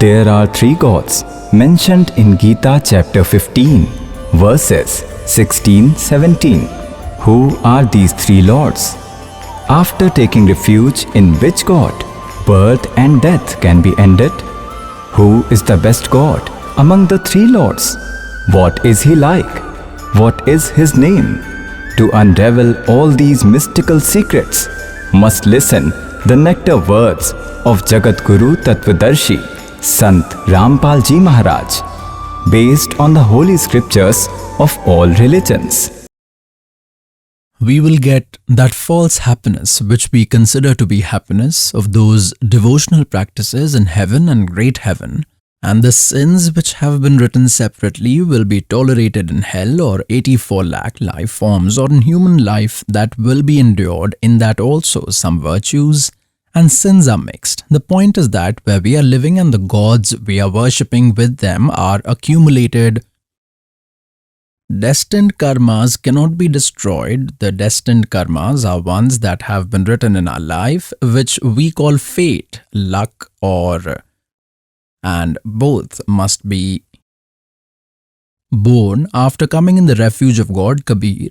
There are three gods mentioned in Gita chapter 15, verses 16-17. Who are these three lords? After taking refuge in which god birth and death can be ended? Who is the best god among the three lords? What is he like? What is his name? To unravel all these mystical secrets, must listen the nectar words of Jagat Guru Tattvadarshi, Sant Rampal Ji Maharaj, based on the holy scriptures of all religions. We will get that false happiness which we consider to be happiness of those devotional practices in heaven and great heaven, and the sins which have been written separately will be tolerated in hell or 84 lakh life forms, or in human life that will be endured. In that also some virtues and sins are mixed. The point is that where we are living and the gods we are worshipping with them are accumulated. Destined karmas cannot be destroyed. The destined karmas are ones that have been written in our life, which we call fate, luck, and both must be born after coming in the refuge of God. Kabir,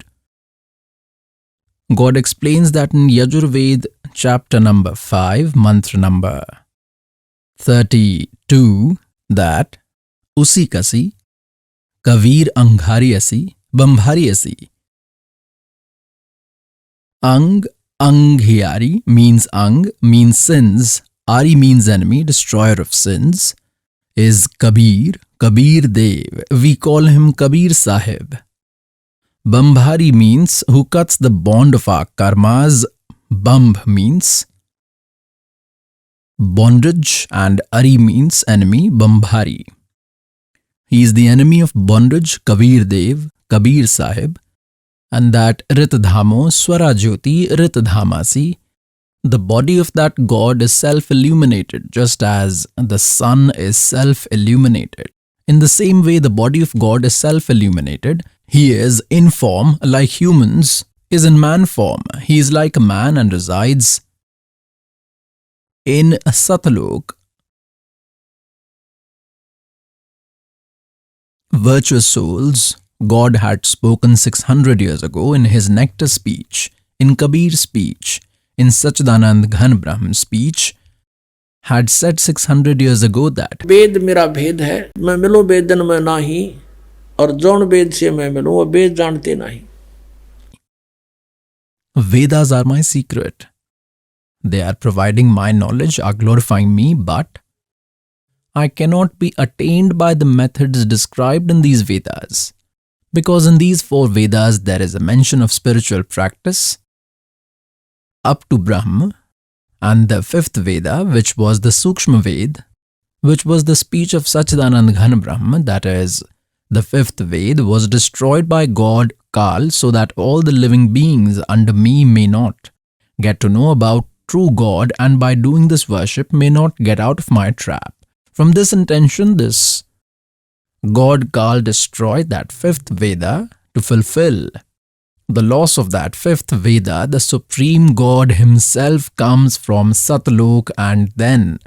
God explains that in Yajurved chapter number 5, mantra number 32, that Usi kasi Kavir Anghari asi, Bambhari asi. Anghyari means Ang, means sins. Ari means enemy, destroyer of sins. Is Kabir, Kabir Dev. We call him Kabir Sahib. Bambhari means who cuts the bond of our karmas. Bambh means bondage and Ari means enemy, Bambhari. He is the enemy of bondage, Kabir Dev, Kabir Sahib, and that Ritdhamo Swarajyoti Ritdhamasi. The body of that god is self-illuminated, just as the sun is self-illuminated. In the same way the body of God is self-illuminated. He is in form like humans, is in man form. He is like a man and resides in Satlok. Virtuous souls, God had spoken 600 years ago in his nectar speech, in Kabir's speech, in Satchidanand Ghan Brahm speech, had said 600 years ago that वेद मेरा भेद है, मैं मिलो वेदन में नाही, और जौन वेद से मैं मिलूं वो वेद जानते नहीं. Vedas are my secret. They are providing my knowledge, are glorifying me, but I cannot be attained by the methods described in these Vedas, because in these 4 Vedas there is a mention of spiritual practice up to Brahma, and the 5th Veda, which was the Sukshma Ved, which was the speech of Satchidanand Ghan Brahma, that is, the 5th Ved was destroyed by God Kal so that all the living beings under me may not get to know about true God, and by doing this worship may not get out of my trap. From this intention, this God Kal destroyed that 5th Veda to fulfill the loss of that 5th Veda. The Supreme God himself comes from Satlok, and then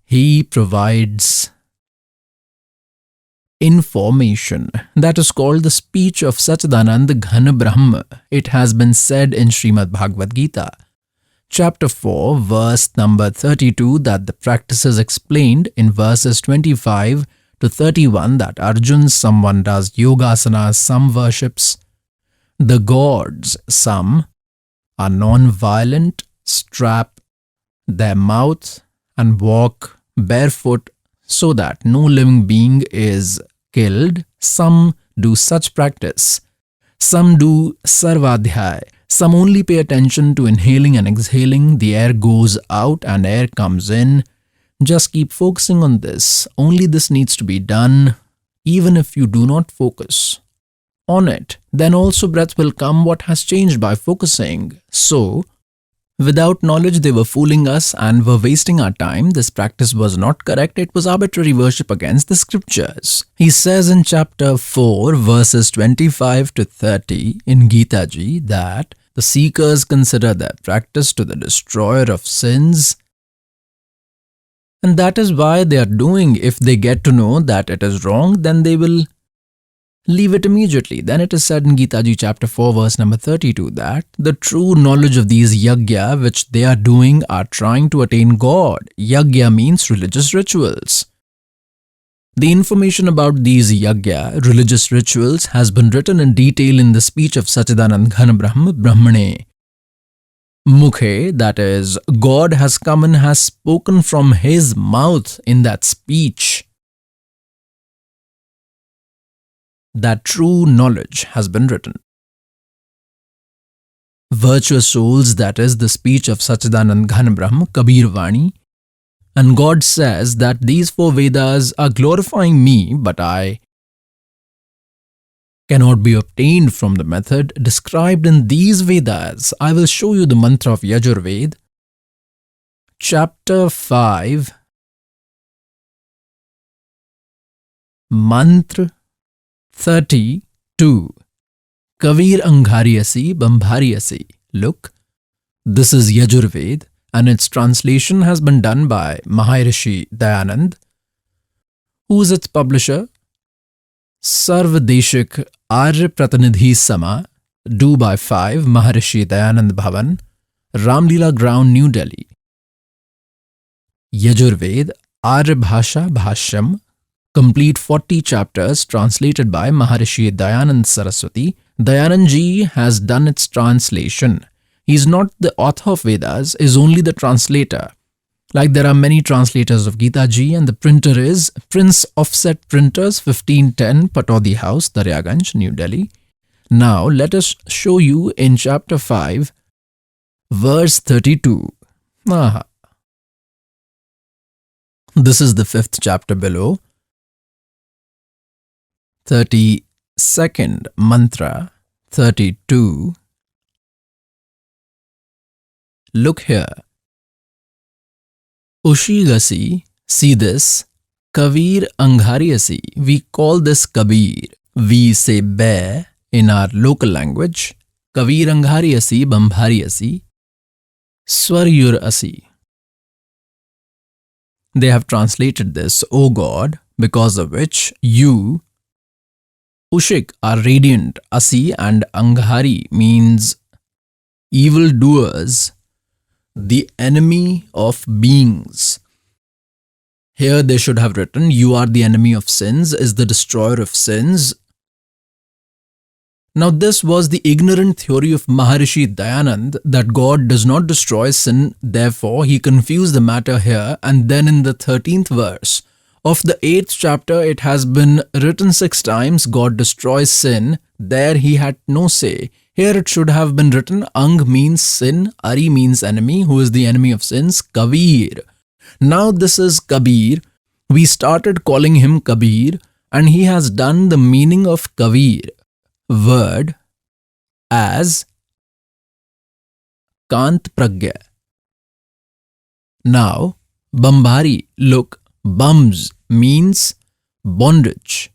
he provides information that is called the speech of Satchidanand Ghan Brahma. It has been said in Srimad Bhagavad Gita, chapter 4, verse number 32, that the practices explained in verses 25 to 31, that Arjun, someone does yogasanas, some worships the gods, some are non-violent, strap their mouth and walk barefoot so that no living being is killed. Some do such practice. Some do sarvadhyay. Some only pay attention to inhaling and exhaling. The air goes out and air comes in. Just keep focusing on this. Only this needs to be done. Even if you do not focus on it, then also breath will come. What has changed by focusing? So, without knowledge, they were fooling us and were wasting our time. This practice was not correct. It was arbitrary worship against the scriptures. He says in chapter 4, verses 25 to 30 in Gita Ji that the seekers consider their practice to the destroyer of sins And that is why they are doing. If they get to know that it is wrong, then they will leave it immediately. Then it is said in Gita Ji chapter 4 verse number 32 that the true knowledge of these yagya which they are doing are trying to attain God. Yagya means religious rituals. The information about these yagya, religious rituals, has been written in detail in the speech of Sachidanand Ghan Brahm Brahmane Mukhe, that is, God has come and has spoken from his mouth in that speech. That true knowledge has been written. Virtuous souls, that is the speech of Sachidanand Ghan Brahm, Kabir Vani, and God says that these 4 Vedas are glorifying me, but I cannot be obtained from the method described in these Vedas. I will show you the mantra of Yajurved, chapter 5, mantra 32. Kavir Anghariyasi Bambhariyasi. Look, this is Yajurved, and its translation has been done by Maharishi Dayanand. Who is its publisher? Sarvadeshik Arya Pratinidhi Sama, 2/5, Maharishi Dayanand Bhavan, Ramlila Ground, New Delhi. Yajurved, Arya Bhasha Bhashyam, complete 40 chapters translated by Maharishi Dayanand Saraswati. Dayanand Ji has done its translation. He is not the author of Vedas, is only the translator. Like there are many translators of Gita Ji, and the printer is Prince Offset Printers, 1510 Patodi House, Daryaganj, New Delhi. Now let us show you in chapter 5, verse 32. This is the 5th chapter below. 32nd mantra, 32. Look here. Ushigasi, see this. Kavir Anghariyasi, we call this Kabir. We say bear in our local language. Kavir Anghariyasi Bambhariyasi, Swaryurasi. They have translated this, O God, because of which you, Ushik, are radiant. Asi and Anghari means evildoers, the enemy of beings. Here they should have written, you are the enemy of sins, is the destroyer of sins. Now this was the ignorant theory of Maharishi Dayanand, that God does not destroy sin, therefore he confused the matter here, and then in the 13th verse of the 8th chapter it has been written 6 times, God destroys sin, there he had no say. Here it should have been written, Ang means sin, Ari means enemy, who is the enemy of sins, Kabir. Now this is Kabir. We started calling him Kabir, and he has done the meaning of Kabir word as Kant Pragya. Now, Bambari, look, Bums means bondage.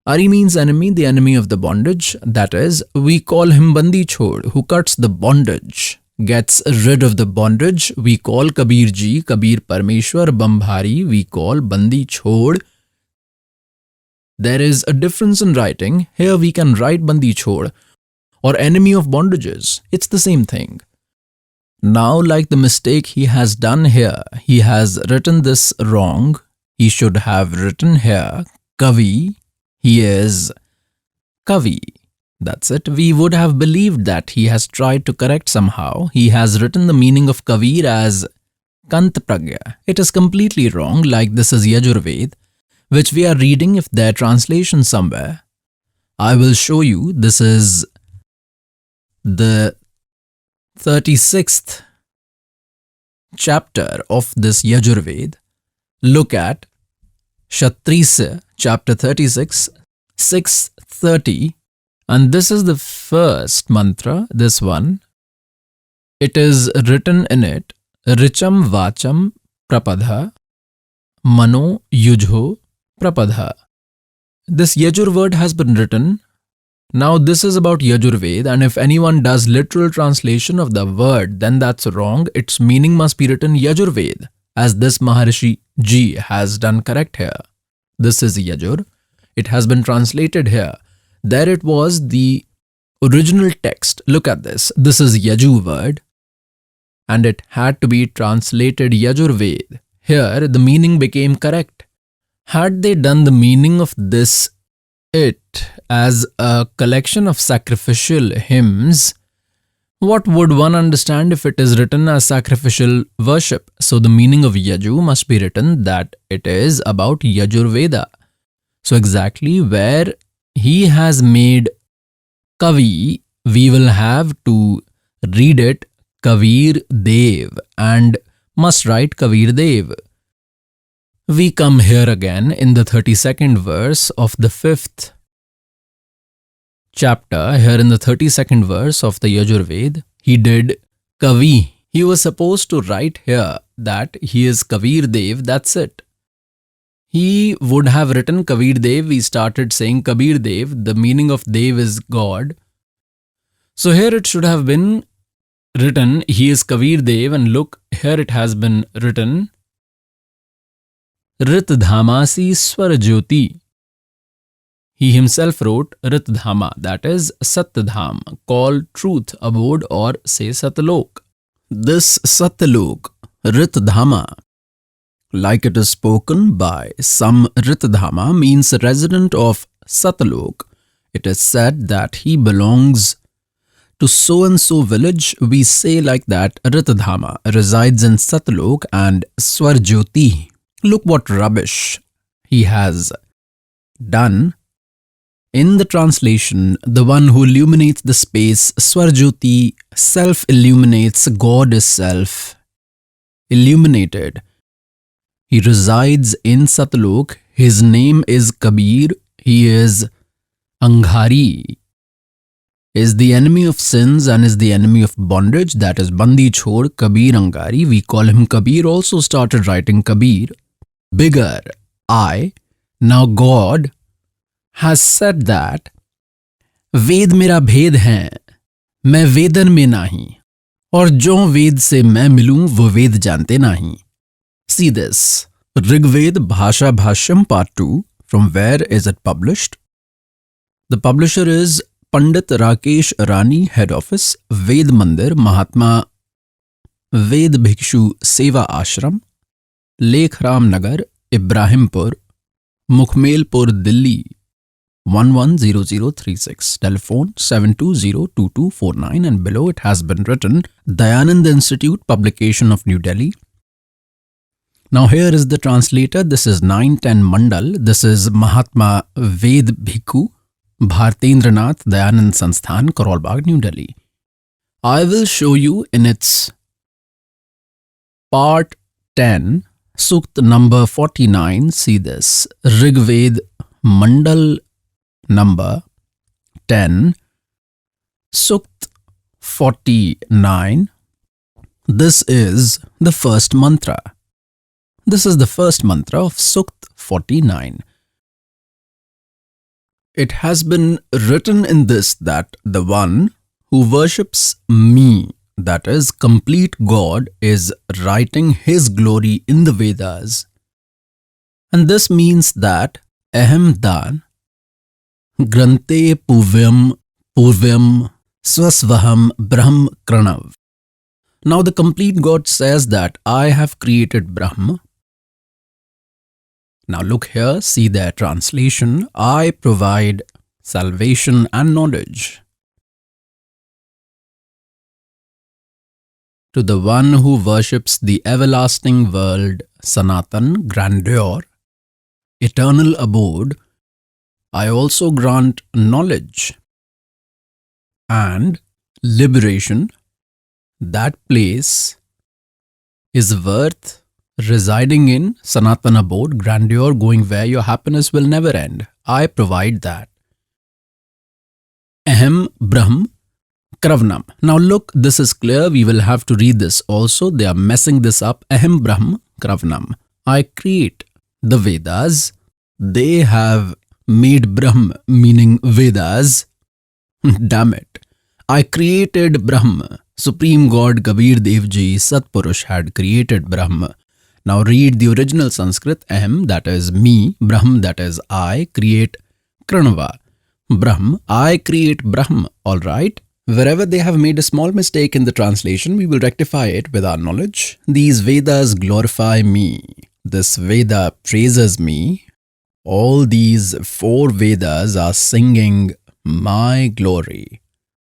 Ari means enemy, the enemy of the bondage. That is, we call him Bandi Chhod, who cuts the bondage, gets rid of the bondage. We call Kabir Ji, Kabir Parmeshwar. Bambhari, we call Bandi Chhod. There is a difference in writing. Here we can write Bandi Chhod or enemy of bondages. It's the same thing. Now, like the mistake he has done here, he has written this wrong. He should have written here Kavi. He is Kavi. That's it. We would have believed that he has tried to correct somehow. He has written the meaning of Kavir as Kant Pragya. It is completely wrong, like this is Yajurved, which we are reading if their translation somewhere. I will show you. This is the 36th chapter of this Yajurved. Look at Kshatrisa, chapter 36, 6:30, and this is the first mantra, this one. It is written in it, Richam Vacham Prapadha Mano Yujho Prapadha. This Yajur word has been written. Now this is about Yajurved, and if anyone does literal translation of the word, then that's wrong. Its meaning must be written Yajurved. as this Maharishi Ji has done correct here. This is Yajur. It has been translated here. There it was the original text. Look at this. This is Yaju word. And it had to be translated Yajurved. Here the meaning became correct. Had they done the meaning of this it as a collection of sacrificial hymns, what would one understand if it is written as sacrificial worship? So the meaning of Yaju must be written that it is about Yajurveda. So exactly where he has made Kavi, we will have to read it Kabir Dev and must write Kabir Dev. We come here again in the 32nd verse of the 5th chapter. Here in the 32nd verse of the Yajurved, he did Kavi. He was supposed to write here that he is Kabir Dev, that's it. He would have written Kabir Dev. We started saying Kabir Dev. The meaning of Dev is God. So here it should have been written, he is Kabir Dev, and look, here it has been written, Rit Dhamasi Swar Jyoti. He himself wrote Rit Dhama, that is Satyadham, called truth, abode, or say Satlok. This Satlok, Rit Dhama, like it is spoken by some Rit Dhama, means resident of Satlok. It is said that he belongs to so-and-so village. We say like that, Ritadhama resides in Satlok and Swarjyoti. Look what rubbish he has done. In the translation, the one who illuminates the space, Swarjyoti, self-illuminates, God is self-illuminated. He resides in Satlok. His name is Kabir. He is Anghari, is the enemy of sins and is the enemy of bondage, that is Bandi Chhod, Kabir Angari. We call him Kabir, also started writing Kabir. Bigger I. Now God has said that Ved mera bhed hai, मैं वेदन में नहीं, और जो वेद से मैं मिलूं वो वेद जानते नहीं. See this. Rigved Bhasha Bhashyam Part 2. From where is it published? The publisher is Pandit Rakesh Rani, Head Office, Ved Mandir, Mahatma Ved Bhikshu Seva Ashram, Lekhram Nagar, Ibrahimpur, Mukhmelpur, Delhi, 110036. Telephone 7202249, and below it has been written Dayanand Institute, Publication of New Delhi. Now here is the translator. This is 910 Mandal. This is Mahatma Ved Bhikkhu, Bhartendranath Dayanand Sansthan, Karol Bagh, New Delhi. I will show you in its part 10, Sukt number 49. See this. Rigved Mandal number 10, Sukt 49. This is the first mantra. This is the first mantra of Sukt 49. It has been written in this that the one who worships me, that is complete God, is writing his glory in the Vedas. And this means that Aham Dan Grante Purvyam Swasvaham Brahm Kranav. Now the complete God says that I have created Brahma. Now look here, see their translation. I provide salvation and knowledge to the one who worships the everlasting world, Sanatan, grandeur, eternal abode. I also grant knowledge and liberation. That place is worth residing in, Sanatana abode, grandeur, going where your happiness will never end. I provide that. Ahem Brahm Kravnam. Now look, this is clear. We will have to read this also. They are messing this up. Ahem Brahm Kravnam. I create the Vedas. They have made Brahm meaning Vedas. Damn it. I created Brahma. Supreme God Kabir Dev Ji Satpurush had created Brahma. Now read the original Sanskrit. Ahem, that is me, Brahm, that is I, create Kranava. Brahm, I create Brahm, alright? Wherever they have made a small mistake in the translation, we will rectify it with our knowledge. These Vedas glorify me. This Veda praises me. All these 4 Vedas are singing my glory.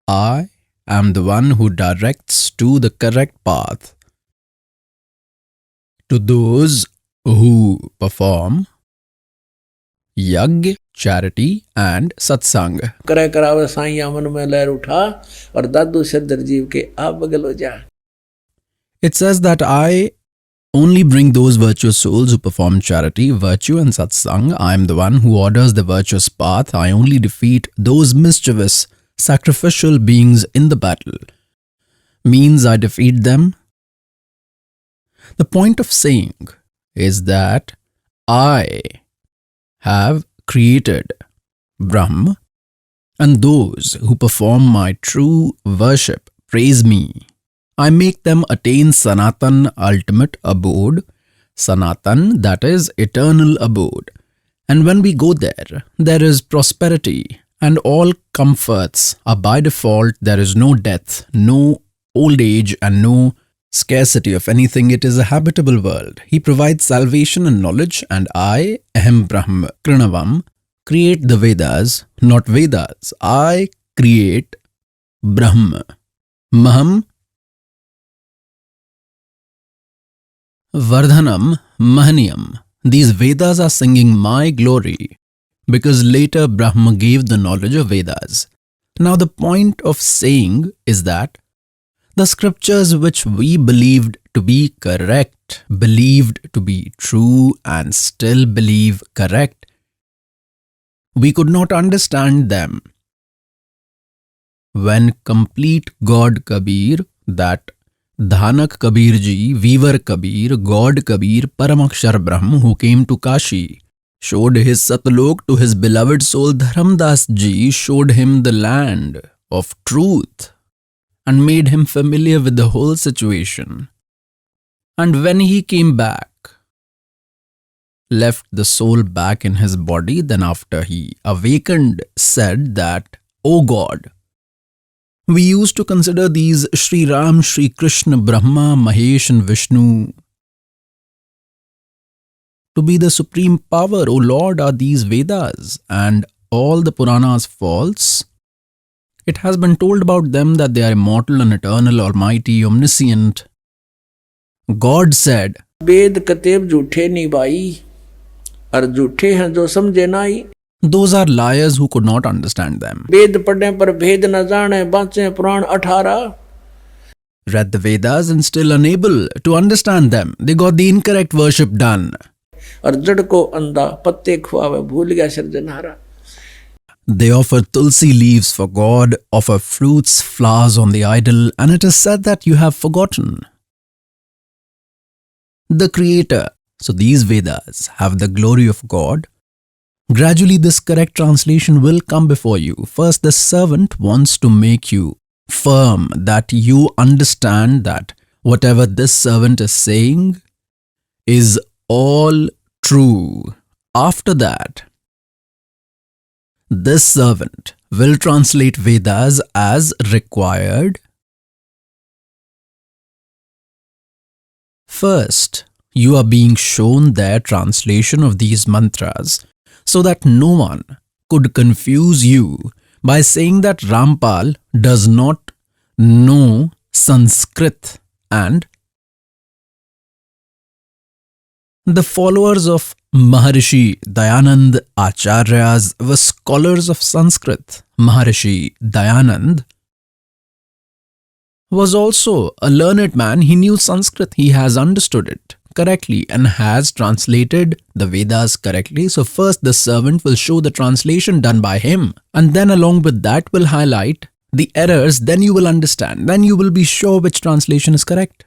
I am the one who directs to the correct path to those who perform yajna, charity and satsang. करे करावे साईं मन में लहर उठा और दादू सिद्धर जीव के आप बगल हो जा. It says that I only bring those virtuous souls who perform charity, virtue and satsang. I am the one who orders the virtuous path. I only defeat those mischievous, sacrificial beings in the battle. Means I defeat them. The point of saying is that I have created Brahm, and those who perform my true worship praise me. I make them attain Sanatan, ultimate abode. Sanatan, that is eternal abode. And when we go there, there is prosperity and all comforts are by default. There is no death, no old age and no scarcity of anything. It is a habitable world. He provides salvation and knowledge, and I, Ahem Brahm Krinavam, create the Vedas, not Vedas. I create Brahm. Maham Vardhanam Mahaniyam. These Vedas are singing my glory because later Brahma gave the knowledge of Vedas. Now the point of saying is that the scriptures which we believed to be correct, believed to be true and still believe correct, we could not understand them. When complete God Kabir, that Dhanak Kabir ji, Weaver Kabir, God Kabir, Paramakshar Brahm, who came to Kashi, showed his Satlok to his beloved soul Dharamdas ji, showed him the land of truth and made him familiar with the whole situation. And when he came back, left the soul back in his body, then after he awakened, said that, O God, we used to consider these Sri Ram, Sri Krishna, Brahma, Mahesh and Vishnu to be the supreme power. O Lord, are these Vedas and all the Puranas false? It has been told about them that they are immortal and eternal, almighty, omniscient. God said, वेद कतेब झूठे नहीं भाई और झूठे हैं जो समझे नाई. Those are liars who could not understand them. वेद पढ़ने पर भेद न जाने बाँचे पुराण 18. Read the Vedas and still unable to understand them. They got the incorrect worship done. और जड़ को अंधा पत्ते खुआवे भूल गया सिरजनहारा. They offer tulsi leaves for God, offer fruits, flowers on the idol, and it is said that you have forgotten the Creator. So these Vedas have the glory of God. Gradually this correct translation will come before you. First, the servant wants to make you firm, that you understand that whatever this servant is saying is all true. After that, this servant will translate Vedas as required. First, you are being shown their translation of these mantras so that no one could confuse you by saying that Rampal does not know Sanskrit, and the followers of Maharishi Dayanand Acharyas were scholars of Sanskrit. Maharishi Dayanand was also a learned man. He knew Sanskrit. He has understood it correctly and has translated the Vedas correctly. So first the servant will show the translation done by him, and then along with that will highlight the errors. Then you will understand. Then you will be sure which translation is correct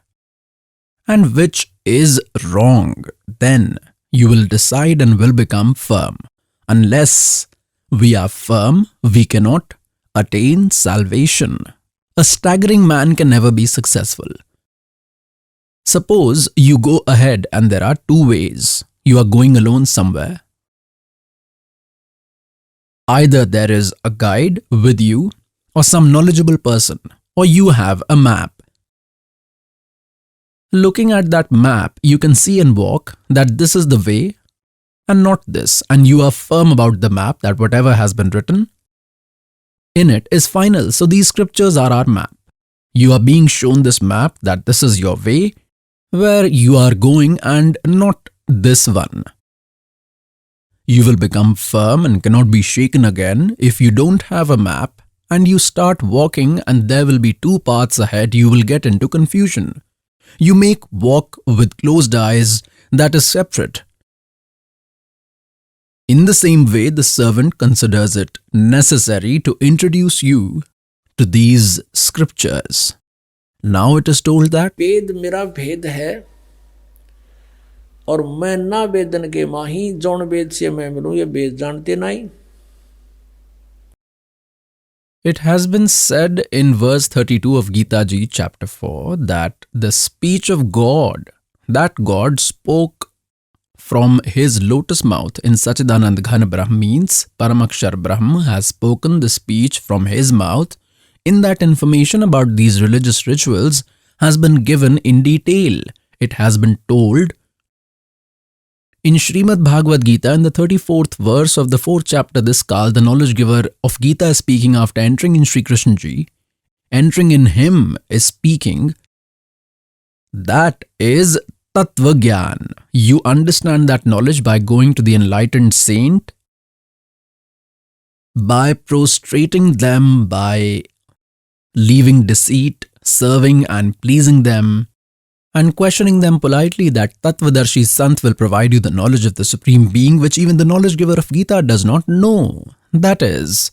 and which is wrong. Then you will decide and will become firm. Unless we are firm, we cannot attain salvation. A staggering man can never be successful. Suppose you go ahead and there are two ways. You are going alone somewhere. Either there is a guide with you or some knowledgeable person, or you have a map. Looking at that map, you can see and walk that this is the way and not this, and you are firm about the map that whatever has been written in it is final. So these scriptures are our map. You are being shown this map that this is your way where you are going and not this one. You will become firm and cannot be shaken again if you don't have a map and you start walking and there will be two paths ahead. You will get into confusion. You make walk with closed eyes that is separate. In the same way, the servant considers it necessary to introduce you to these scriptures. Now it is told that वेद मेरा भेद है और मैं ना वेदन के माही जौन वेद से मैं मिलूं ये वेद जानते नहीं. it has been said in verse 32 of Gita Ji chapter 4 that the speech of God, that God spoke from his lotus mouth in Satchidanand Ghan Brahm means Paramakshar Brahm has spoken the speech from his mouth. In that information about these religious rituals has been given in detail. It has been told in Srimad Bhagavad Gita in the 34th verse of the 4th chapter this Kal, the knowledge giver of Gita is speaking after entering in Sri Krishna Ji. Entering in him is speaking. That is Tattva Gyan. You understand that knowledge by going to the enlightened saint, by prostrating them, by leaving deceit, serving and pleasing them, and questioning them politely. That Tattvadarshi Sant will provide you the knowledge of the Supreme Being which even the knowledge giver of Gita does not know. That is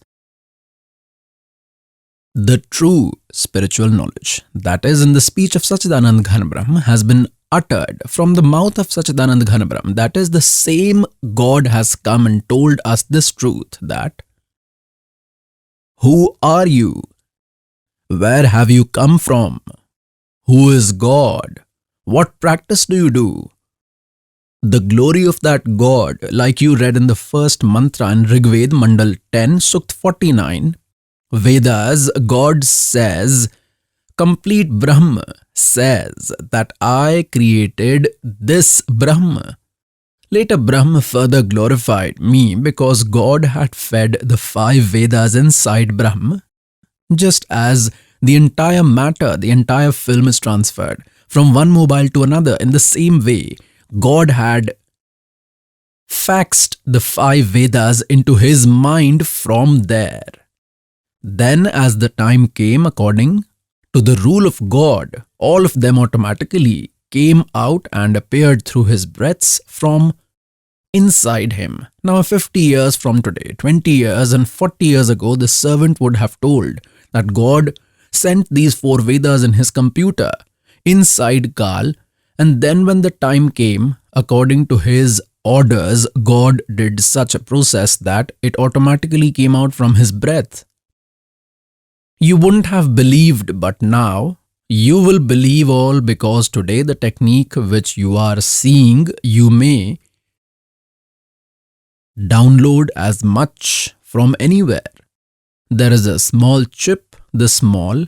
the true spiritual knowledge. That is in the speech of Satchidanand Ghan Brahm has been uttered from the mouth of Satchidanand Ghan Brahm. That is the same God has come and told us this truth that who are you? Where have you come from? Who is God? What practice do you do? The glory of that God, like you read in the first mantra in Rigved Mandal 10, Sukt 49, Vedas, God says, complete Brahma says that I created this Brahma. Later Brahma further glorified me because God had fed the 5 Vedas inside Brahma. Just as the entire matter, the entire film is transferred from one mobile to another, in the same way, God had faxed the 5 Vedas into his mind from there. Then as the time came, according to the rule of God, all of them automatically came out and appeared through his breaths from inside him. Now 50 years from today, 20 years and 40 years ago, the servant would have told that God sent these 4 Vedas in his computer inside Kal, and then when the time came, according to his orders, God did such a process that it automatically came out from his breath. You wouldn't have believed, but now you will believe all, because today the technique which you are seeing, you may download as much from anywhere. There is a small chip, this small,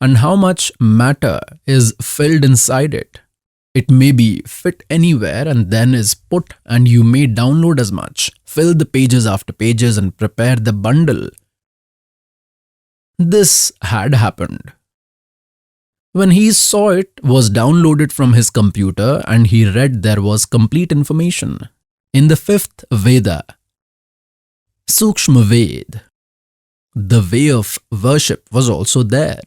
and how much matter is filled inside it. It may be fit anywhere and then is put, and you may download as much, fill the pages after pages and prepare the bundle. This had happened. When he saw it was downloaded from his computer and he read, there was complete information. In the 5th Veda, Sukshma Ved, the way of worship was also there.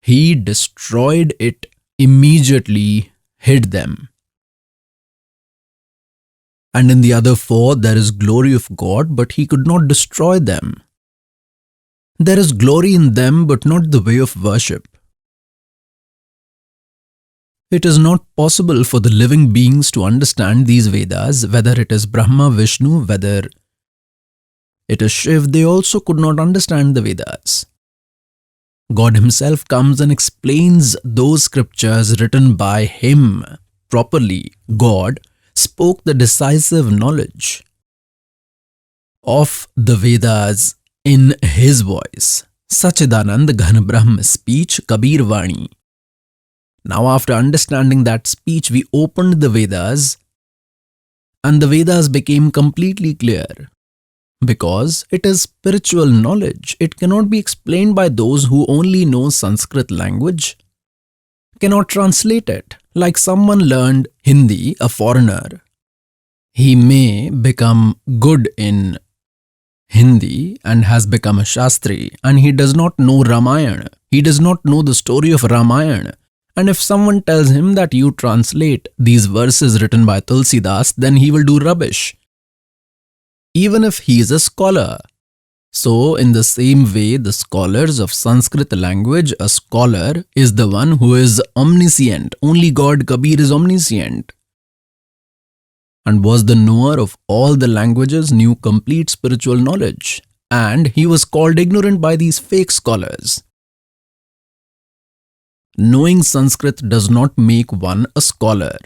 He destroyed it immediately, hid them. And in the other 4, there is glory of God, but he could not destroy them. There is glory in them, but not the way of worship. It is not possible for the living beings to understand these Vedas, whether it is Brahma, Vishnu, whether it is Shiv, they also could not understand the Vedas. God himself comes and explains those scriptures written by him properly. God spoke the decisive knowledge of the Vedas in his voice. Sachidanand Ghan Brahm speech, Kabir Vani. Now after understanding that speech, we opened the Vedas and the Vedas became completely clear. Because it is spiritual knowledge, it cannot be explained by those who only know Sanskrit language, cannot translate it. Like someone learned Hindi, a foreigner, he may become good in Hindi and has become a Shastri, and he does not know Ramayana. He does not know the story of Ramayana. And if someone tells him that you translate these verses written by Tulsidas, then he will do rubbish, even if he is a scholar. So, in the same way, the scholars of Sanskrit language, a scholar is the one who is omniscient. Only God, Kabir, is omniscient, and was the knower of all the languages, knew complete spiritual knowledge, and he was called ignorant by these fake scholars. Knowing Sanskrit does not make one a scholar.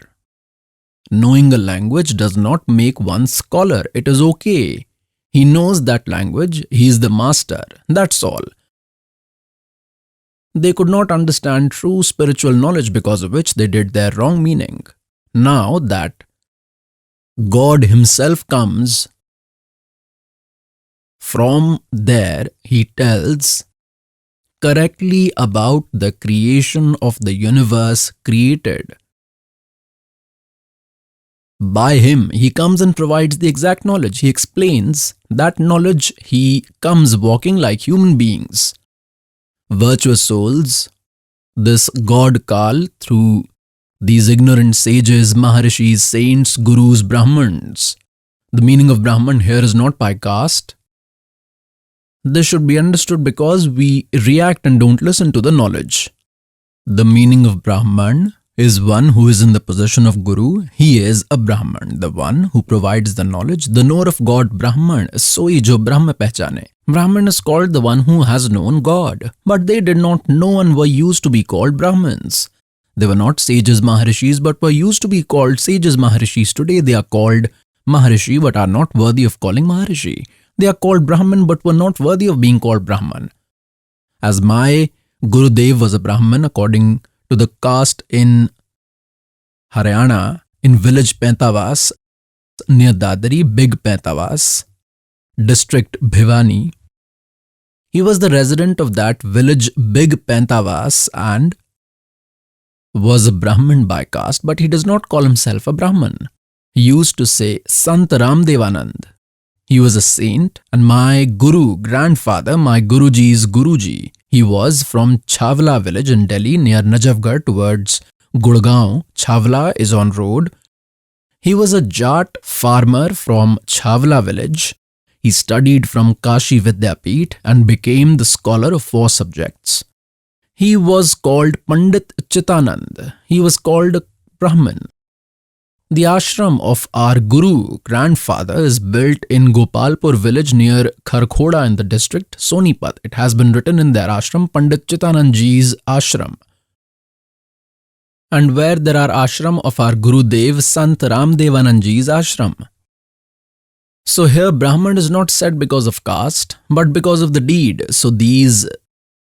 Knowing a language does not make one scholar. It is okay. He knows that language. He is the master. That's all. They could not understand true spiritual knowledge, because of which they did their wrong meaning. Now that God himself comes, from there he tells correctly about the creation of the universe created. By him, he comes and provides the exact knowledge. He explains that knowledge. He comes walking like human beings, virtuous souls, this God Kal, through these ignorant sages, Maharishis, saints, gurus, Brahmans. The meaning of Brahman here is not by caste. This should be understood because we react and don't listen to the knowledge. The meaning of Brahman is one who is in the possession of Guru. He is a Brahman, the one who provides the knowledge, the knower of God. Brahman, soi jo Brahma pehchane. Brahman is called the one who has known God, but they did not know and were used to be called Brahmins. They were not sages, Maharishis, but were used to be called sages, Maharishis. Today they are called Maharishi, but are not worthy of calling Maharishi. They are called Brahman, but were not worthy of being called Brahman. As my Gurudev was a Brahman according to the caste in Haryana, in village Paintavas, near Dadari, Big Paintavas, district Bhiwani. He was the resident of that village, Big Paintavas, and was a Brahman by caste, but he does not call himself a Brahman. He used to say Sant Ramdevanand. He was a saint, and my Guru, grandfather, my Guruji's Guruji, he was from Chhavla village in Delhi near Najafgarh towards Gurgaon. Chhavla is on road. He was a Jat farmer from Chhavla village. He studied from Kashi Vidyapith and became the scholar of 4 subjects. He was called Pandit Chitanand. He was called a Brahman. The ashram of our Guru grandfather is built in Gopalpur village near Kharkhoda in the district Sonipat. It has been written in their ashram, Pandit Chitanand Ji's ashram. And where there are ashram of our Gurudev, Sant Ramdevanand Ji's ashram. So here Brahman is not said because of caste, but because of the deed. So these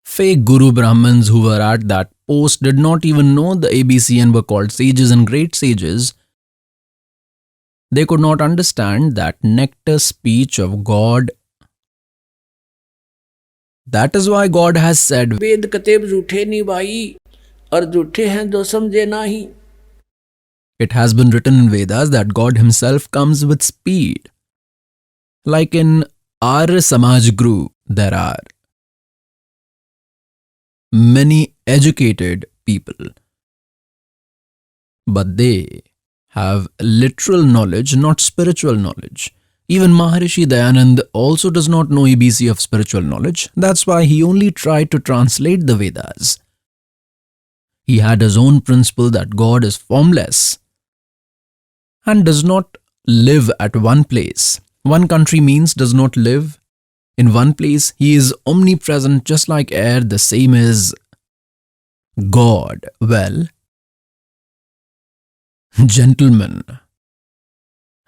fake Guru Brahmins who were at that post did not even know the ABC and were called sages and great sages. They could not understand that nectar speech of God. That is why God has said, वेद कतेब झूठे नहीं भाई और झूठे हैं जो समझे नाही. It has been written in Vedas that God himself comes with speed. Like in Arya Samaj Guru, there are many educated people, but they have literal knowledge, not spiritual knowledge. Even Maharishi Dayanand also does not know ABC of spiritual knowledge. That's why he only tried to translate the Vedas. He had his own principle that God is formless and does not live at one place. One country means does not live In one place, he is omnipresent just like air, the same is God. Well, gentlemen,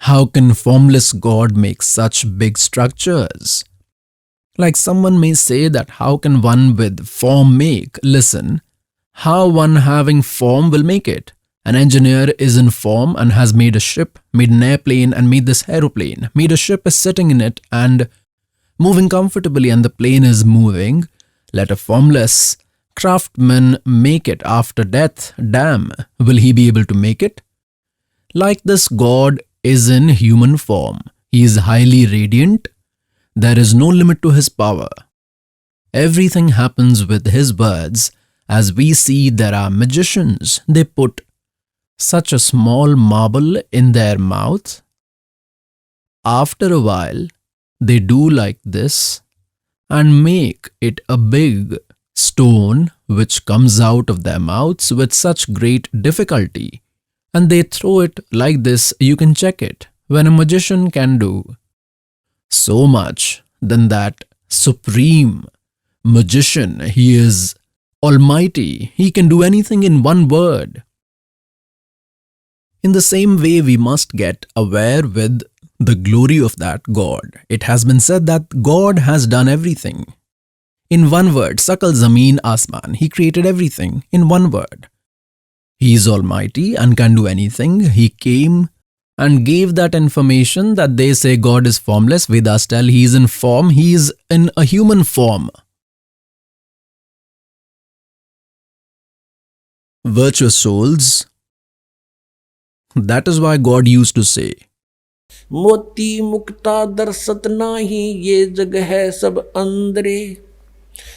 how can formless God make such big structures? Like someone may say that how can one with form make? Listen, how one having form will make it? An engineer is in form and has made a ship, made an airplane and made this aeroplane. Made a ship is sitting in it and moving comfortably and the plane is moving. Let a formless craftsman make it after death. Damn, will he be able to make it? Like this, God is in human form. He is highly radiant. There is no limit to his power. Everything happens with his words. As we see, there are magicians. They put such a small marble in their mouth. After a while, they do like this and make it a big stone which comes out of their mouths with such great difficulty. And they throw it like this. You can check it. When a magician can do so much, then that supreme magician, he is almighty. He can do anything in one word. In the same way, we must get aware with the glory of that God. It has been said that God has done everything. In one word, Sakal Zameen Asman, he created everything in one word. He is almighty and can do anything. He came and gave that information that they say God is formless. Vedas tell he is in form. He is in a human form. Virtuous souls. That is why God used to say, मोती मुक्ता दर्शत नाही ये जग है सब अंदरे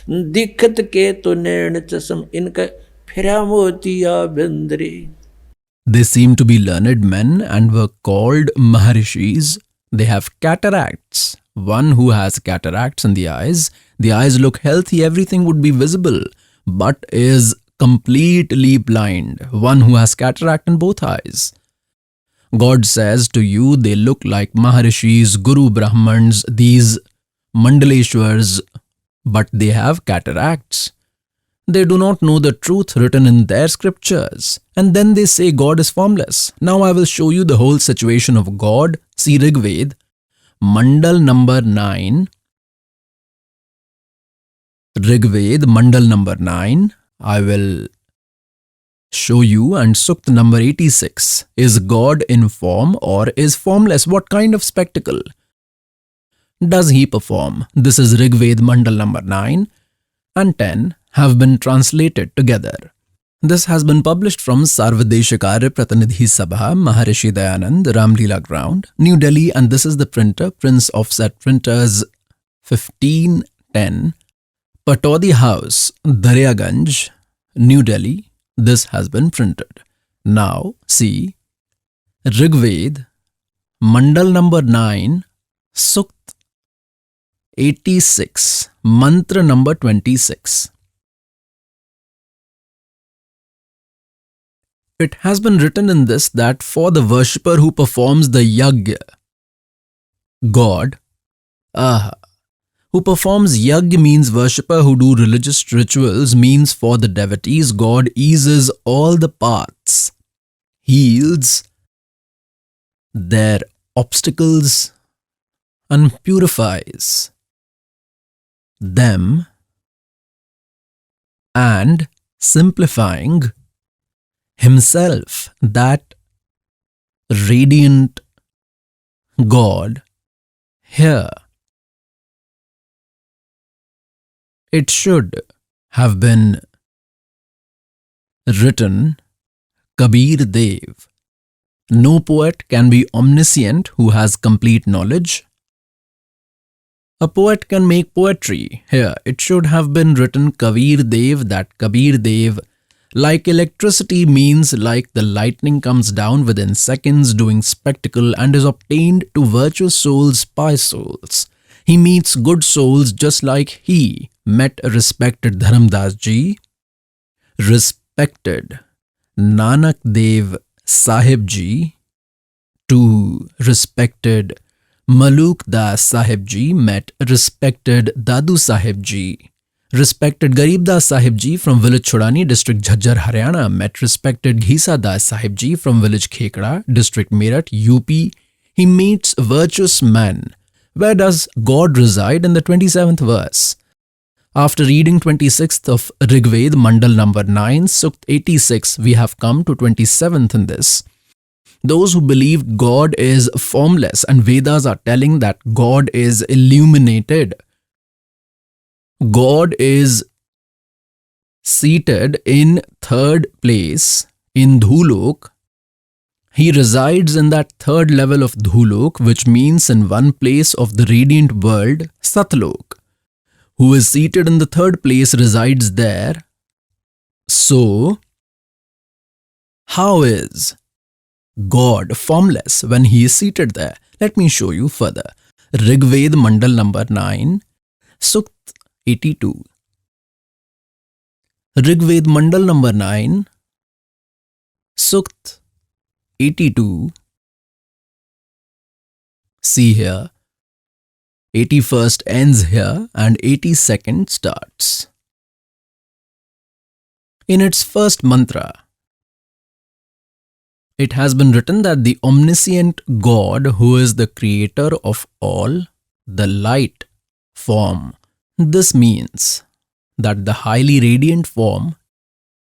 दिखत के तो नैन चश्म इनका फिरा मोतिया बिंदरे. They seem to be learned men and were called Maharishis. They have cataracts. One who has cataracts in the eyes look healthy, everything would be visible, but is completely blind. One who has cataract in both eyes. God says to you, they look like Maharishis, Guru Brahmans, these Mandaleshwars, but they have cataracts. They do not know the truth written in their scriptures. And then they say God is formless. Now I will show you the whole situation of God. See Rigved, Mandal number 9. Rigved, Mandal number 9. I will show you. And Sukt number 86. Is God in form or is formless? What kind of spectacle does he perform? This is Rigved, Mandal number 9 and 10 have been translated together. This has been published from Sarvadeshikarya Pratinidhi Sabha, Maharishi Dayanand, Ramlila Ground, New Delhi, and this is the printer, Prince Offset Printers, 1510, Patodi House, Daryaganj, New Delhi. This has been printed. Now see Rigved, Mandal number 9, Sukt 86, Mantra number 26. It has been written in this that for the worshipper who performs the yagya, God, who performs yagya means worshipper who do religious rituals, means for the devotees, God eases all the paths, heals their obstacles and purifies them, and simplifying himself, that radiant God, here it should have been written Kabir Dev. No poet can be omniscient who has complete knowledge. A poet can make poetry. Here it should have been written Kabir Dev, that Kabir Dev, like electricity, means like the lightning comes down within seconds, doing spectacle, and is obtained to virtuous souls, pious souls. He meets good souls just like he met respected Dharamdas Ji, respected Nanak Dev Sahib Ji, to respected Maluk Das Sahib Ji met respected Dadu Sahib Ji. Respected Garib Das Sahib Ji from village Chodani, district Jhajjar, Haryana met respected Ghisa Das Sahib Ji from village Khekda, district Meerut, UP. He meets virtuous man. Where does God reside? In the 27th verse. After reading 26th of Rigved, Mandal number 9, Sukt 86, we have come to 27th in this. Those who believe God is formless and Vedas are telling that God is illuminated. God is seated in third place in Dhulok. He resides in that third level of Dhulok, which means in one place of the radiant world, Satlok. Who is seated in the third place resides there. So, how is God formless when he is seated there? Let me show you further. Rigved Mandal number 9, Sukt 82. Rigved Mandal number 9, Sukt 82. See here. 81st ends here and 82nd starts. In its first mantra, it has been written that the omniscient God, who is the creator of all, the light form. This means that the highly radiant form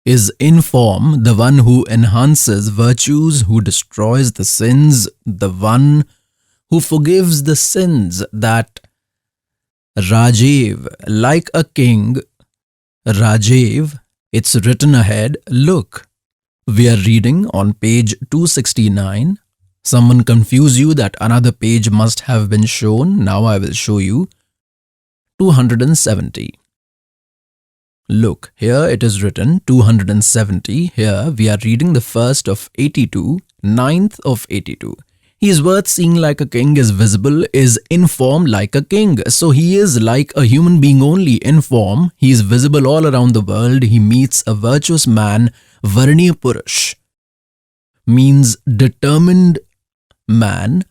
is in form, the one who enhances virtues, who destroys the sins, the one who forgives the sins, that Rajiv, like a king, Rajiv, it's written ahead, look. We are reading on page 269. Someone confused you that another page must have been shown. Now I will show you. 270. Look, here it is written 270. Here we are reading the first of 82, ninth of 82. He is worth seeing like a king, is visible, is in form like a king. So he is like a human being only in form. He is visible all around the world. He meets a virtuous man, Varniya Purush, means determined man,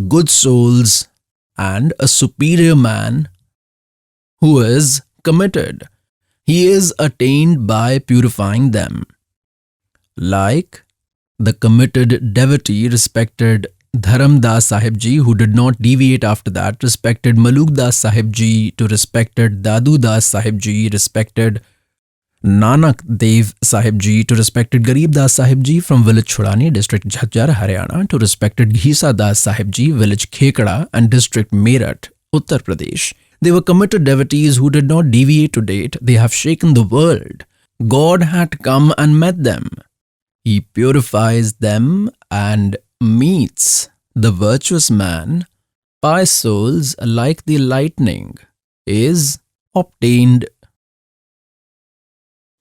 good souls, and a superior man who is committed. He is attained by purifying them. Like the committed devotee, respected Dharam Das Sahib Ji, who did not deviate after that, respected Maluk Das Sahib Ji, to respected Dadu Das Sahib Ji, respected Nanak Dev Sahib Ji, to respected Garib Das Sahib Ji from village Chodani, district Jhajjar, Haryana, to respected Ghisa Das Sahib Ji, village Khekda and district Meerut, Uttar Pradesh. They were committed devotees who did not deviate to date. They have shaken the world. God had come and met them. He purifies them and meets the virtuous man. Pious souls, like the lightning, is obtained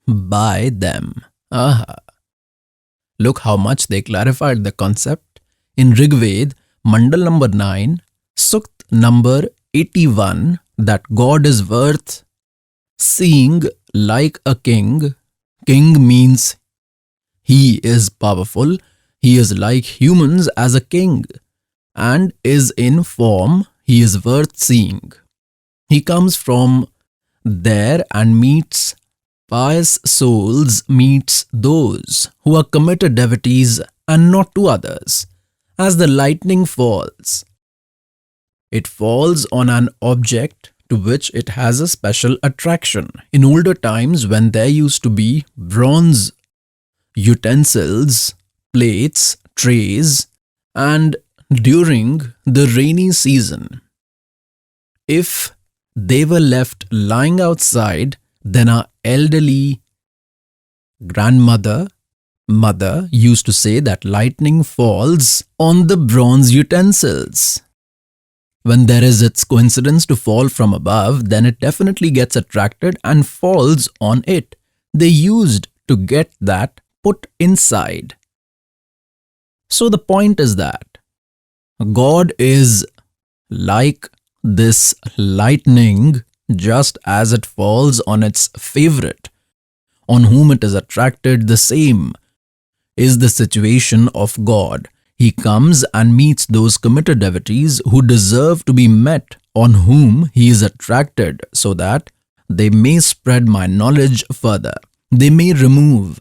by them. Aha. Look how much they clarified the concept. In Rigved, Mandal number 9, Sukt number 81, that God is worth seeing like a king. King means he is powerful. He is like humans as a king and is in form. He is worth seeing. He comes from there and meets pious souls, meets those who are committed devotees and not to others. As the lightning falls, it falls on an object to which it has a special attraction. In older times, when there used to be bronze utensils, plates, trays, and during the rainy season, if they were left lying outside, then our elderly grandmother, mother used to say that lightning falls on the bronze utensils. When there is its coincidence to fall from above, then it definitely gets attracted and falls on it. They used to get that put inside. So the point is that God is like this lightning, just as it falls on its favorite, on whom it is attracted. The same is the situation of God. He comes and meets those committed devotees who deserve to be met, on whom he is attracted, so that they may spread my knowledge further. They may remove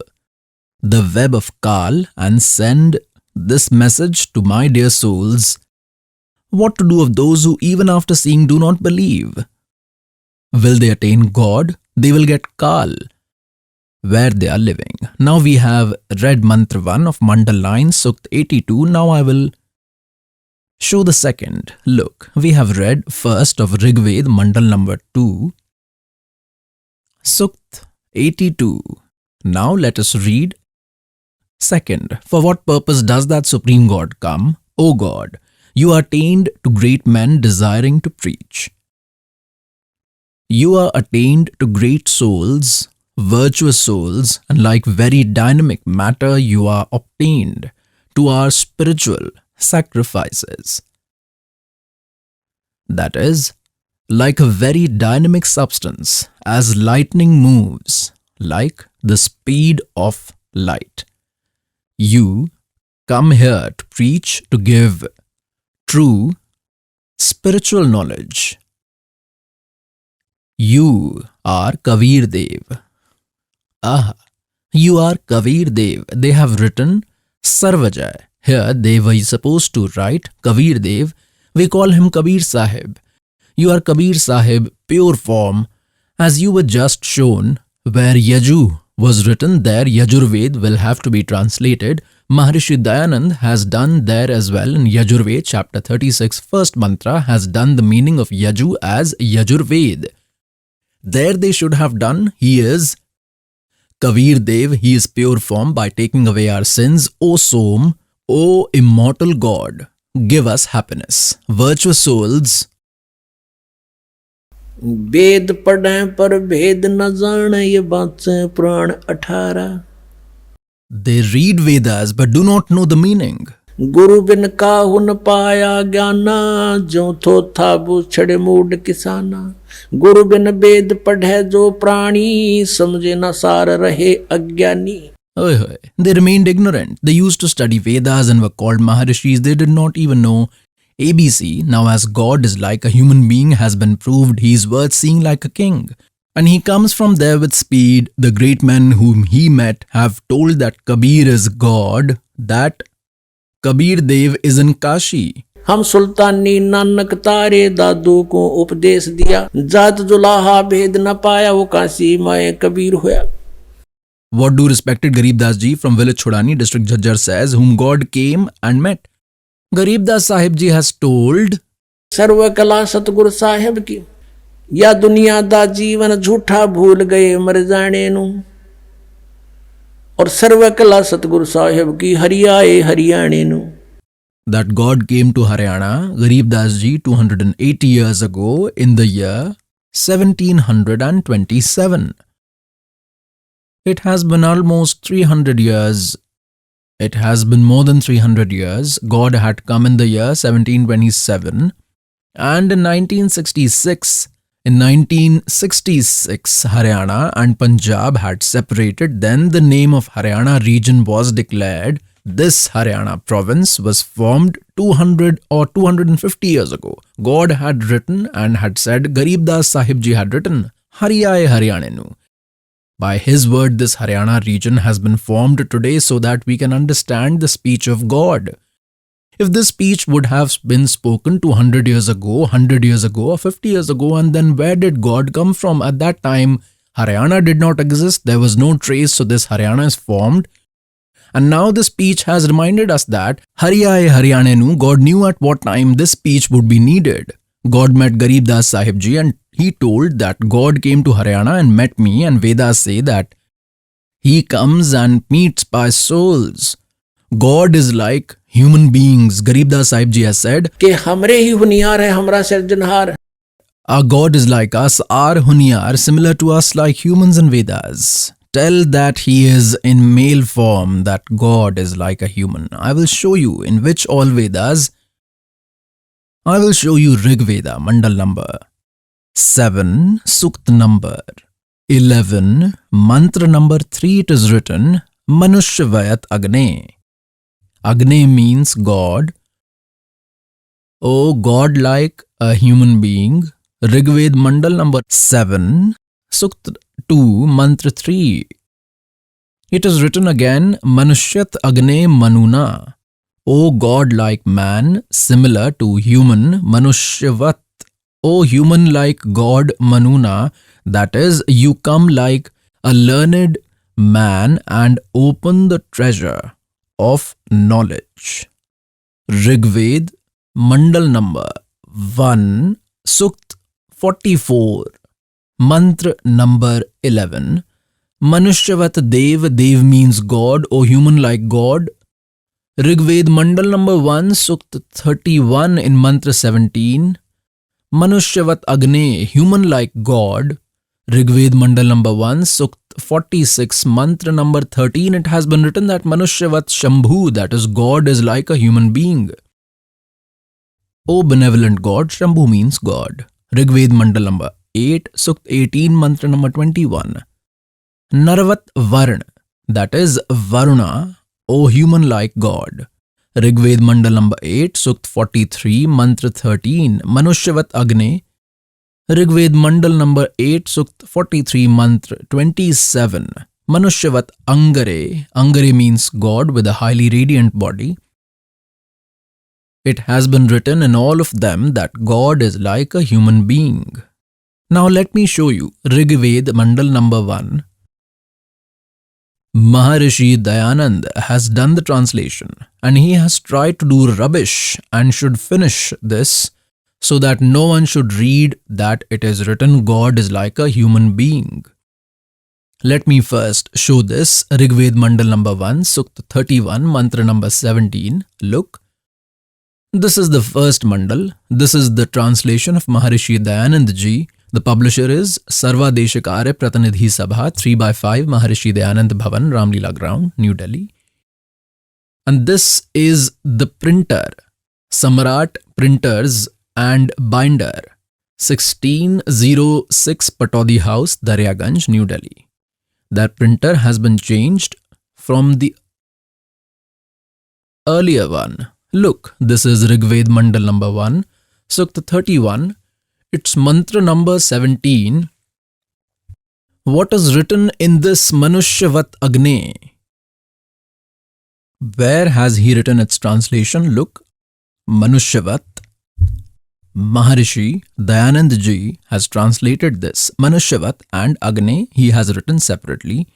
the web of Kal and send this message to my dear souls. What to do of those who even after seeing do not believe? Will they attain God? They will get Kal where they are living. Now we have read Mantra 1 of Mandal line, Sukt 82. Now I will show the second. Look, we have read first of Rigved, Mandal number 2, Sukt 82. Now let us read second. For what purpose does that Supreme God come? O God, you are attained to great men desiring to preach. You are attained to great souls, virtuous souls, and like very dynamic matter you are obtained to our spiritual sacrifices. That is, like a very dynamic substance, as lightning moves, like the speed of light. You come here to preach, to give true spiritual knowledge. You are Kabir Dev. You are Kabir Dev. They have written Sarvajay. Here they were supposed to write Kabir Dev. We call him Kabir Sahib. You are Kabir Sahib, pure form, as you were just shown. Where Yaju was written, there Yajurved will have to be translated. Maharishi Dayanand has done there as well in Yajurved, chapter 36, first mantra, has done the meaning of Yaju as Yajurved. There they should have done, he is Kabir Dev, he is pure form by taking away our sins. O Som, O immortal God, give us happiness. Virtuous souls, वेद पढ़ें पर भेद न जाने ये बातें पुराण 18. they read Vedas but do not know the meaning. गुरु बिन काहु न पाया ज्ञाना, जो थो था वो छड़े मूड किसाना. गुरु बिन वेद पढ़े जो प्राणी, समझे न सार रहे अज्ञानी. They remained ignorant. They used to study Vedas and were called Maharishis. They did not even know ABC. Now as God is like a human being has been proved, he is worth seeing like a king. And he comes from there with speed. The great men whom he met have told that Kabir is God, that Kabir Dev is in Kashi. हम सुल्तानी नानक तारे दादू को उपदेश दिया, जात जुलाहा भेद न पाया, वो काशी माए कबीर होया. What do respected Garib Das Ji from village Chodani, district Jhajjar says, whom God came and met. Garib Das Sahib Ji has told, सर्व कला सतगुरु साहेब की, या दुनिया दा जीवन झूठा भूल गए मर जाने नू. और सर्व कला सतगुरु साहेब की, हरियाए हरियाणे नू. that God came to Haryana, Garib Das Ji, 280 years ago in the year 1727. It has been almost 300 years. It has been more than 300 years. God had come in the year 1727, and in 1966, Haryana and Punjab had separated. Then the name of Haryana region was declared. This Haryana province was formed 200 or 250 years ago. God had written and had said, Garib Das Sahib Ji had written, Hariyaye Haryanenu. By his word, this Haryana region has been formed today so that we can understand the speech of God. If this speech would have been spoken 200 years ago, 100 years ago, or 50 years ago, and then where did God come from? At that time, Haryana did not exist. There was no trace, so this Haryana is formed. And now the speech has reminded us that Hariyaye Haryanenu, God knew at what time this speech would be needed. God met Garib Das Sahib Ji and he told that God came to Haryana and met me, and Vedas say that he comes and meets by souls. God is like human beings. Garib Das Sahib Ji has said, कि हमरे ही हुनियार है हमरा सिरजनहार. our God is like us, our Hunyar, similar to us like humans in Vedas. Tell that he is in male form, that God is like a human. I will show you in which all Vedas. I will show you Rig Veda, Mandal number 7, Sukt number 11, Mantra number 3, it is written, Manushya Vayat Agne. Agni means God. O God like a human being. Rigved Mandal number 7, Sukt 2, Mantra 3. It is written again, Manushyat Agne Manuna. O God like man, similar to human, Manushyavat. O human like God Manuna, that is, you come like a learned man and open the treasure of knowledge. Rigved, Mandal number 1, Sukt 44, Mantra number 11. Manushyavat Dev, Dev means God, or human like God. Rigved Mandal number 1, Sukt 31 in Mantra 17. Manushyavat Agne, human like God. Rigved Mandal number 1, Sukt 46, Mantra number 13. It has been written that Manusyavat Shambhu, that is, God is like a human being. O benevolent God, Shambhu means God. Rigved Mandal number 8, Sukt 18, Mantra number 21. Narvat Varna, that is, Varuna, O human like God. Rigved Mandal number 8, Sukt 43, Mantra 13. Manusyavat Agne. Rigved Mandal number 8, Sukt 43, Mantra 27. Manusyavat Angare. Angare means God with a highly radiant body. It has been written in all of them that God is like a human being. Now let me show you Rigved Mandal number 1. Maharishi Dayanand has done the translation and he has tried to do rubbish and should finish this so that no one should read that it is written God is like a human being. Let me first show this Rigved Mandal number 1, Sukt 31, Mantra number 17. Look. This is the first mandal. This is the translation of Maharishi Dayanand Ji. The publisher is Sarva Deshakare Pratanidhi Sabha, 3/5, Maharishi Dayanand Bhavan, Ramlila Ground, New Delhi. And this is the printer, Samrat Printers and Binder, 1606 Patodi House, Daryaganj, New Delhi. That printer has been changed from the earlier one. Look, this is Rigved Mandal number 1, Sukta 31. It's mantra number 17. What is written in this Manushyavat Agne? Where has he written its translation? Look, Manushyavat. Maharishi Dayanand Ji has translated this. Manushyavat and Agne he has written separately.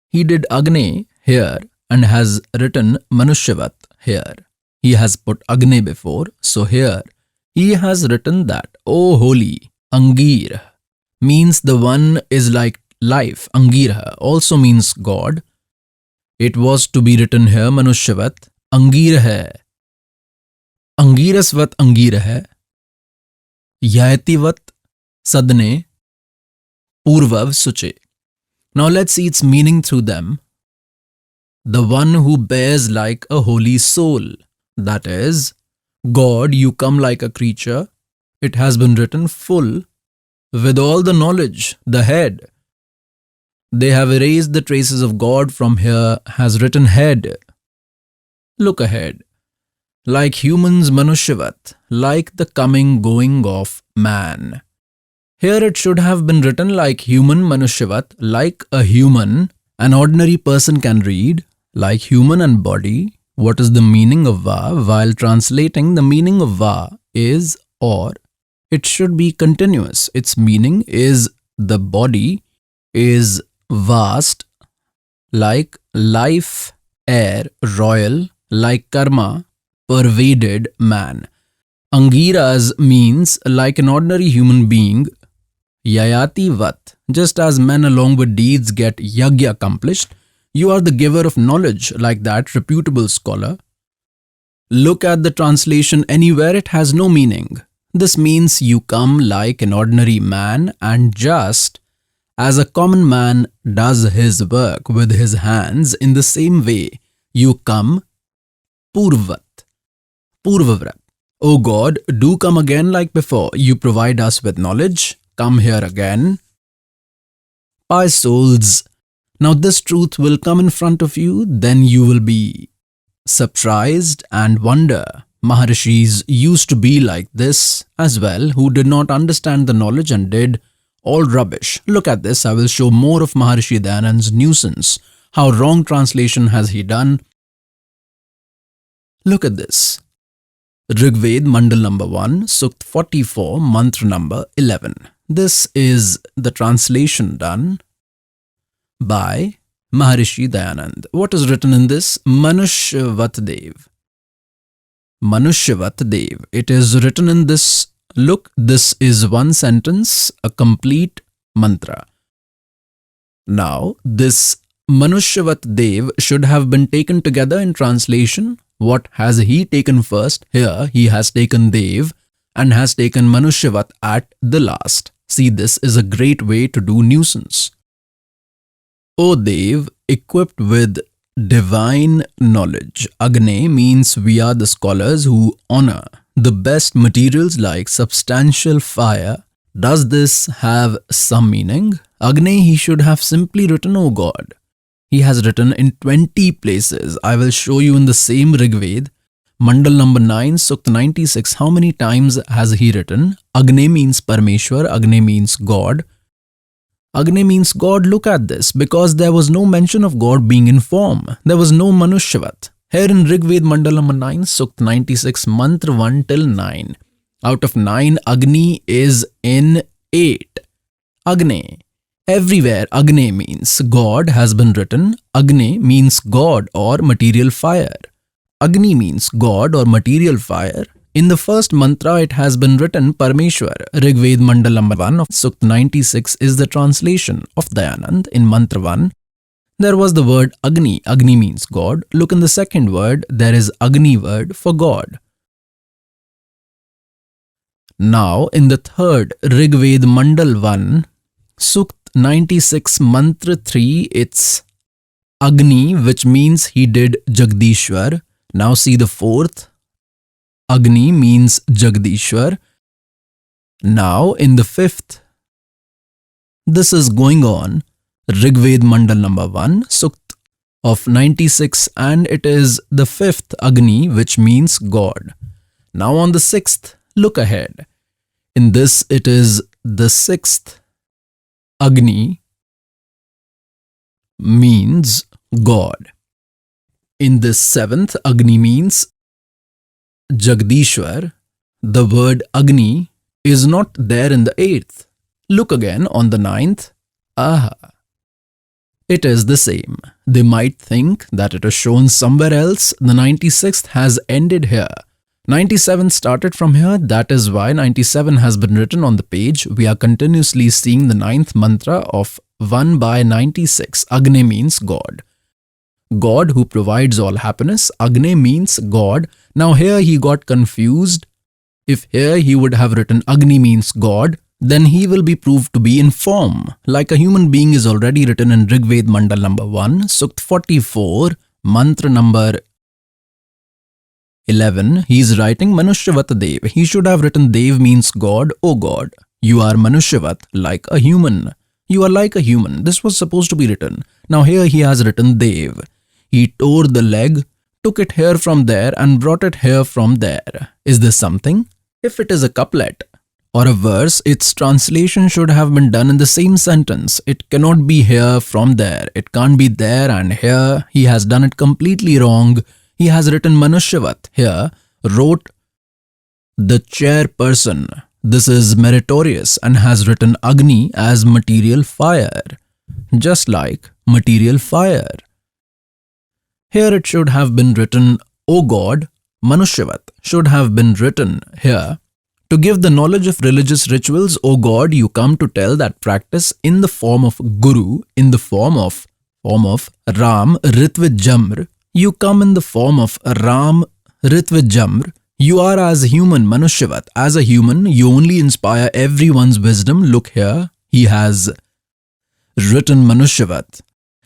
He did Agne here and has written Manushyavat here. He has put Agne before, so here he has written that, O holy, Angir means the one is like life. Angirha also means God. It was to be written here, Manushyavat, Angir hai. Angirasvat Angir hai. Yayativat Sadne Purvav Suche. Now let's see its meaning through them. The one who bears like a holy soul. That is, God, you come like a creature. It has been written full with all the knowledge, the head. They have erased the traces of God from here, has written head. Look ahead. Like humans, Manushyavat, like the coming, going of man. Here it should have been written like human, Manushyavat, like a human, an ordinary person can read, like human and body. What is the meaning of va? While translating, the meaning of va is or. It should be continuous. Its meaning is the body is vast, like life, air, royal, like karma, pervaded man. Angiras means like an ordinary human being. Yayati vat, just as men along with deeds get yagya accomplished, you are the giver of knowledge, like that reputable scholar. Look at the translation anywhere, it has no meaning. This means you come like an ordinary man, and just as a common man does his work with his hands, in the same way you come purvat, purvavrat. O God, do come again like before. You provide us with knowledge. Come here again. Pious souls, now this truth will come in front of you, then you will be surprised and wonder. Maharishis used to be like this as well, who did not understand the knowledge and did all rubbish. Look at this. I will show more of Maharishi Dayanand's nuisance. How wrong translation has he done? Look at this. Rigved Mandal number 1, Sukt 44, Mantra number 11. This is the translation done by Maharishi Dayanand. What is written in this? Manushyavat Dev. Manushyavat Dev. It is written in this. Look, this is one sentence, a complete mantra. Now, this Manushyavat Dev should have been taken together in translation. What has he taken first? Here, he has taken Dev and has taken Manushyavat at the last. See, this is a great way to do nuisance. O Dev, equipped with divine knowledge. Agne means we are the scholars who honor the best materials like substantial fire. Does this have some meaning? Agne, he should have simply written, O God. He has written in 20 places. I will show you in the same Rigved. Mandal number 9, Sukt 96. How many times has he written? Agne means Parmeshwar. Agne means God. Agne means God. Look at this. Because there was no mention of God being in form. There was no Manushyavat. Here in Rigved Mandal number 9, Sukt 96, Mantra 1 till 9. Out of 9, Agni is in 8. Agne. Everywhere Agne means God has been written. Agne means God or material fire. Agni means God or material fire. In the first mantra, it has been written Parmeshwar. Rigved Mandal number 1 of Sukt 96 is the translation of Dayanand. In mantra 1, there was the word Agni. Agni means God. Look in the second word, there is Agni word for God. Now, in the third Rigved Mandal 1, Sukt 96 mantra 3, it's Agni, which means he did Jagdishwar. Now see the fourth. Agni means Jagdishwar. Now in the fifth, this is going on. Rigved Mandal number 1, Sukt of 96, and it is the fifth Agni, which means God. Now on the sixth, look ahead. In this, it is the sixth Agni means God. In this seventh, Agni means Jagdishwar. The word Agni is not there in the eighth. Look again on the ninth. Aha. It is the same. They might think that it is shown somewhere else. The 96th has ended here. 97 started from here. That is why 97 has been written on the page. We are continuously seeing the ninth mantra of 1 by 96. Agne means God. God who provides all happiness. Agne means God. Now here he got confused. If here he would have written Agni means God, then he will be proved to be in form. Like a human being is already written in Rigved Mandal number 1, Sukt 44, Mantra number 11. He is writing Manushyavat Dev. He should have written Dev means God. O God, you are Manushyavat, like a human. You are like a human. This was supposed to be written. Now here he has written Dev. He tore the leg, took it here from there and brought it here from there. Is this something? If it is a couplet or a verse, its translation should have been done in the same sentence. It cannot be here from there. It can't be there and here. He has done it completely wrong. He has written Manushyavat here, wrote the chairperson. This is meritorious, and has written Agni as material fire, just like material fire. Here it should have been written, O God, Manushyavat should have been written here. To give the knowledge of religious rituals, O God, you come to tell that practice in the form of Guru, in the form of Ram, Ritvit Jamr. You come in the form of Ram, Ritvit Jamr. You are as human, Manushyavat. As a human, you only inspire everyone's wisdom. Look here, he has written Manushyavat.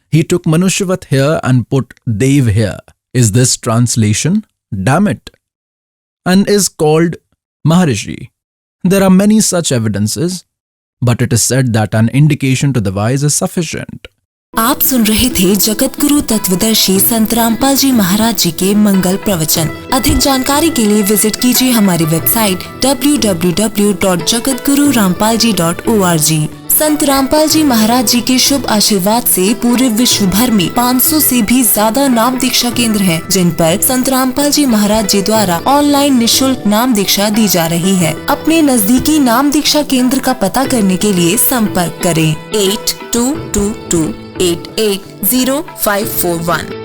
He took Manushyavat here and put Dev here. Is this translation? Damn it. And is called Maharishi. There are many such evidences, but it is said that an indication to the wise is sufficient. आप सुन रहे थे जगत गुरु तत्वदर्शी संत रामपाल जी महाराज जी के मंगल प्रवचन। अधिक जानकारी के लिए विजिट कीजिए हमारी वेबसाइट www.jagatgururampalji.org। संत रामपाल जी महाराज जी के शुभ आशीर्वाद से पूरे विश्व भर में 500 से भी ज्यादा नाम दीक्षा केंद्र हैं, जिन पर संत रामपाल जी महाराज जी द्वारा ऑनलाइन निशुल्क नाम दीक्षा दी जा रही है। अपने नजदीकी नाम दीक्षा केंद्र का पता करने के लिए संपर्क करें 8222880541।